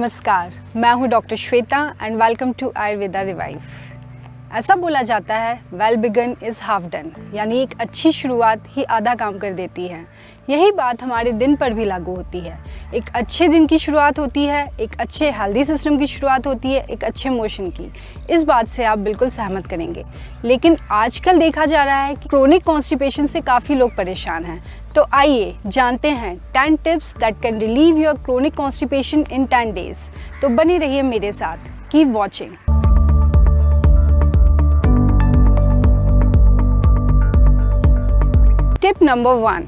नमस्कार, मैं हूं doctor Shweta and welcome to Ayurveda revive. ऐसा बोला जाता है well begun is half done, यानी एक अच्छी शुरुआत ही आधा काम कर देती है। यही बात हमारे दिन पर भी लागू होती है। एक अच्छे दिन की शुरुआत होती है, एक अच्छे हेल्दी सिस्टम की शुरुआत होती है, एक अच्छे मोशन की। इस बात से आप बिल्कुल सहमत करेंगे। लेकिन आजकल देखा जा रहा है कि क्रोनिक कॉन्स्टिपेशन से काफ़ी लोग परेशान हैं। तो आइए जानते हैं 10 tips that can relieve your chronic constipation in 10 days. तो बने रहिए मेरे साथ, keep watching. Tip number 1,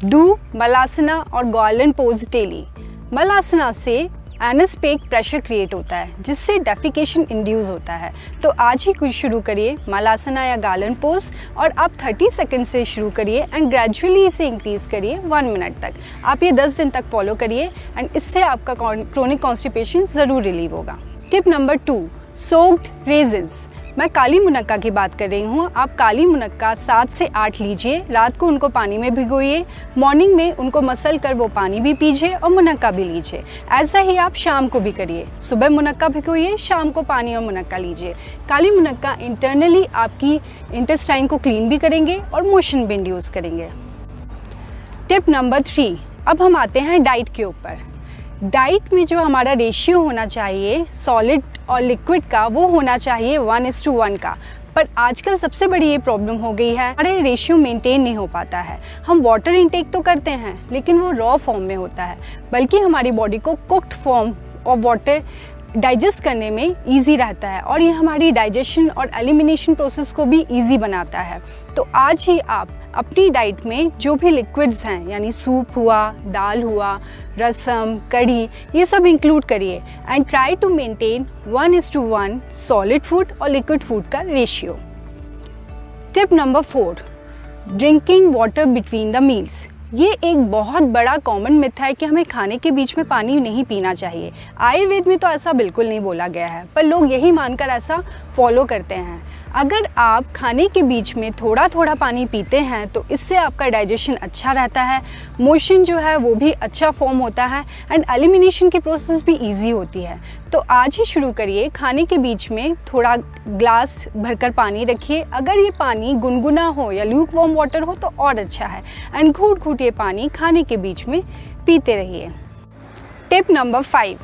do Malasana और गोल्डन पोज डेली। मलासना से एनस पे एक प्रेशर क्रिएट होता है जिससे डेफिकेशन इंड्यूस होता है। तो आज ही कुछ शुरू करिए मलासना या गार्लन पोज, और आप 30 सेकंड से शुरू करिए एंड ग्रेजुअली इसे इंक्रीज करिए 1 मिनट तक। आप ये 10 दिन तक फॉलो करिए एंड इससे आपका क्रोनिक कॉन्स्टिपेशन ज़रूर रिलीव होगा। Tip number 2, soaked resins. मैं काली मुनक्का की बात कर रही हूँ। आप काली मुनक्का 7 से 8 लीजिए, रात को उनको पानी में भिगोइए, मॉर्निंग में उनको मसल कर वो पानी भी पीजिए और मुनक्का भी लीजिए। ऐसा ही आप शाम को भी करिए, सुबह मुनक्का भिगोइए, शाम को पानी और मुनक्का लीजिए। काली मुनक्का इंटरनली आपकी इंटेस्टाइन को क्लीन भी करेंगे और मोशन भी इंड्यूस करेंगे। टिप नंबर 3, अब हम आते हैं डाइट के ऊपर। डाइट में जो हमारा रेशियो होना चाहिए सॉलिड और लिक्विड का, वो होना चाहिए 1:1 का। पर आजकल सबसे बड़ी ये प्रॉब्लम हो गई है, हमारे रेशियो मेंटेन नहीं हो पाता है। हम वाटर इनटेक तो करते हैं लेकिन वो रॉ फॉर्म में होता है, बल्कि हमारी बॉडी को cooked form of water digest करने में इजी रहता है और ये हमारी डाइजेशन और एलिमिनेशन प्रोसेस को भी इजी बनाता है। तो आज ही आप अपनी डाइट में जो भी लिक्विड्स हैं, यानी सूप हुआ, दाल हुआ, रसम, कढ़ी, ये सब इंक्लूड करिए and try to maintain 1:1 solid food और लिक्विड फूड का ratio. Tip number 4, drinking water between the meals. ये एक बहुत बड़ा कॉमन मिथ है कि हमें खाने के बीच में पानी नहीं पीना चाहिए। आयुर्वेद में तो ऐसा बिल्कुल नहीं बोला गया है, पर लोग यही मानकर ऐसा फॉलो करते हैं। अगर आप खाने के बीच में थोड़ा थोड़ा पानी पीते हैं तो इससे आपका डाइजेशन अच्छा रहता है, मोशन जो है वो भी अच्छा फॉर्म होता है एंड एलिमिनेशन की प्रोसेस भी इजी होती है। तो आज ही शुरू करिए, खाने के बीच में थोड़ा ग्लास भरकर पानी रखिए। अगर ये पानी गुनगुना हो या ल्यूक वार्म वाटर हो तो और अच्छा है, एंड घूट घूट ये पानी खाने के बीच में पीते रहिए। टिप नंबर 5,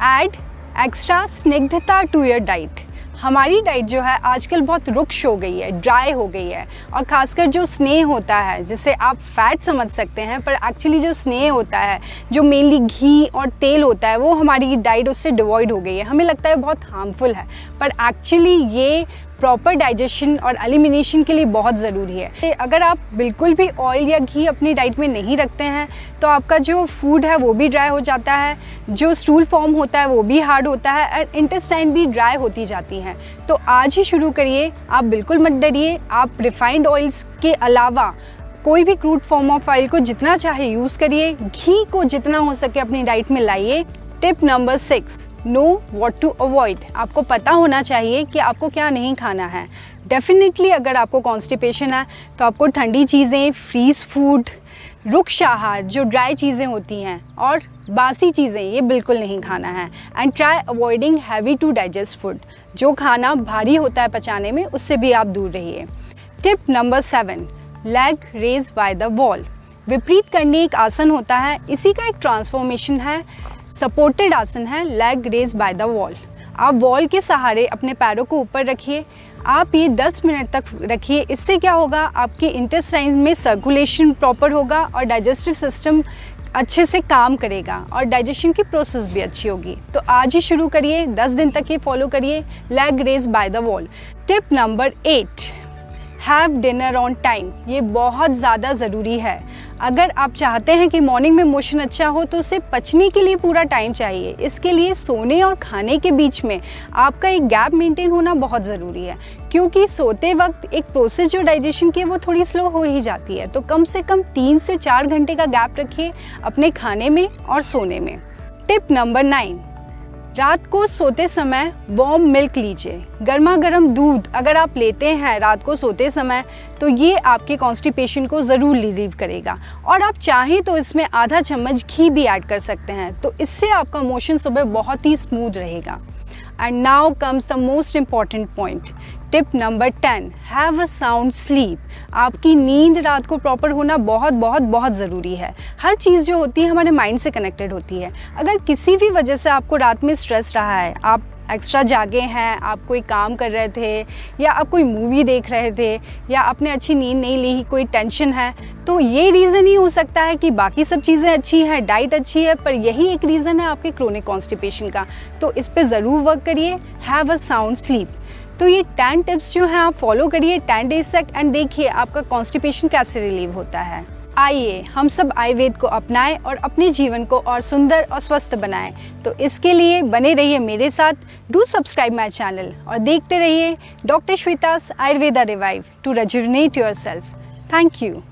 ऐड एक्स्ट्रा स्निग्धता टू योर डाइट। हमारी डाइट जो है आजकल बहुत रुक्ष हो गई है, ड्राई हो गई है, और ख़ासकर जो स्नेह होता है, जिसे आप फैट समझ सकते हैं, पर एक्चुअली जो स्नेह होता है, जो मेनली घी और तेल होता है, वो हमारी डाइट उससे डिवॉइड हो गई है। हमें लगता है बहुत हार्मफुल है, पर एक्चुअली ये प्रॉपर डाइजेशन और एलिमिनेशन के लिए बहुत ज़रूरी है। अगर आप बिल्कुल भी ऑयल या घी अपनी डाइट में नहीं रखते हैं तो आपका जो फूड है वो भी ड्राई हो जाता है, जो स्टूल फॉर्म होता है वो भी हार्ड होता है और इंटेस्टाइन भी ड्राई होती जाती हैं। तो आज ही शुरू करिए, आप बिल्कुल मत डरिए। आप रिफाइंड ऑयल्स के अलावा कोई भी क्रूड फॉर्म ऑफ ऑयल को जितना चाहे यूज़ करिए, घी को जितना हो सके अपनी डाइट में लाइए। Tip number 6, know what to avoid. आपको पता होना चाहिए कि आपको क्या नहीं खाना है। डेफिनेटली अगर आपको कॉन्स्टिपेशन है तो आपको ठंडी चीज़ें, फ्रीज फूड, रुक्ष आहार जो ड्राई चीज़ें होती हैं और बासी चीज़ें, ये बिल्कुल नहीं खाना है। And try avoiding heavy to digest food. जो खाना भारी होता है पचाने में, उससे भी आप दूर रहिए। Tip number 7, leg raise by the wall. Viparita Karani एक आसन होता है, इसी का एक ट्रांसफॉर्मेशन है, सपोर्टेड आसन है, leg raise by the wall. आप वॉल के सहारे अपने पैरों को ऊपर रखिए। आप ये 10 मिनट तक रखिए। इससे क्या होगा, आपके इंटेस्टाइन में सर्कुलेशन प्रॉपर होगा और डाइजेस्टिव सिस्टम अच्छे से काम करेगा और डाइजेशन की प्रोसेस भी अच्छी होगी। तो आज ही शुरू करिए, 10 दिन तक ये फॉलो करिए, leg raise by the wall. Tip number 8, have dinner on time. ये बहुत ज़्यादा ज़रूरी है। अगर आप चाहते हैं कि मॉर्निंग में मोशन अच्छा हो तो उसे पचने के लिए पूरा टाइम चाहिए। इसके लिए सोने और खाने के बीच में आपका एक गैप मेंटेन होना बहुत ज़रूरी है, क्योंकि सोते वक्त एक प्रोसेस जो डाइजेशन की है वो थोड़ी स्लो हो ही जाती है। तो कम से कम 3 से 4 घंटे का गैप रखिए अपने खाने में और सोने में। टिप नंबर 9, रात को सोते समय वार्म मिल्क लीजिए। गर्मा गर्म दूध अगर आप लेते हैं रात को सोते समय तो ये आपके कॉन्स्टिपेशन को ज़रूर रिलीव करेगा। और आप चाहें तो इसमें आधा चम्मच घी भी ऐड कर सकते हैं, तो इससे आपका मोशन सुबह बहुत ही स्मूथ रहेगा। And now comes the most important point, tip number 10, have a sound sleep. आपकी नींद रात को प्रॉपर होना बहुत बहुत बहुत ज़रूरी है। हर चीज़ जो होती है हमारे माइंड से कनेक्टेड होती है। अगर किसी भी वजह से आपको रात में स्ट्रेस रहा है, आप एक्स्ट्रा जागे हैं, आप कोई काम कर रहे थे या आप कोई मूवी देख रहे थे या आपने अच्छी नींद नहीं ली, कोई टेंशन है, तो ये रीज़न ही हो सकता है कि बाकी सब चीज़ें अच्छी हैं, डाइट अच्छी है, पर यही एक रीज़न है आपके क्रोनिक कॉन्स्टिपेशन का। तो इस पे ज़रूर वर्क करिए, हैव अ साउंड स्लीप। तो ये 10 टिप्स जो हैं आप फॉलो करिए 10 डेज तक एंड देखिए आपका कॉन्स्टिपेशन कैसे रिलीव होता है। आइए हम सब आयुर्वेद को अपनाएं और अपने जीवन को और सुंदर और स्वस्थ बनाएं। तो इसके लिए बने रहिए मेरे साथ, डू सब्सक्राइब माय चैनल और देखते रहिए doctor Shweta's Ayurveda revive to rejuvenate yourself. Thank you.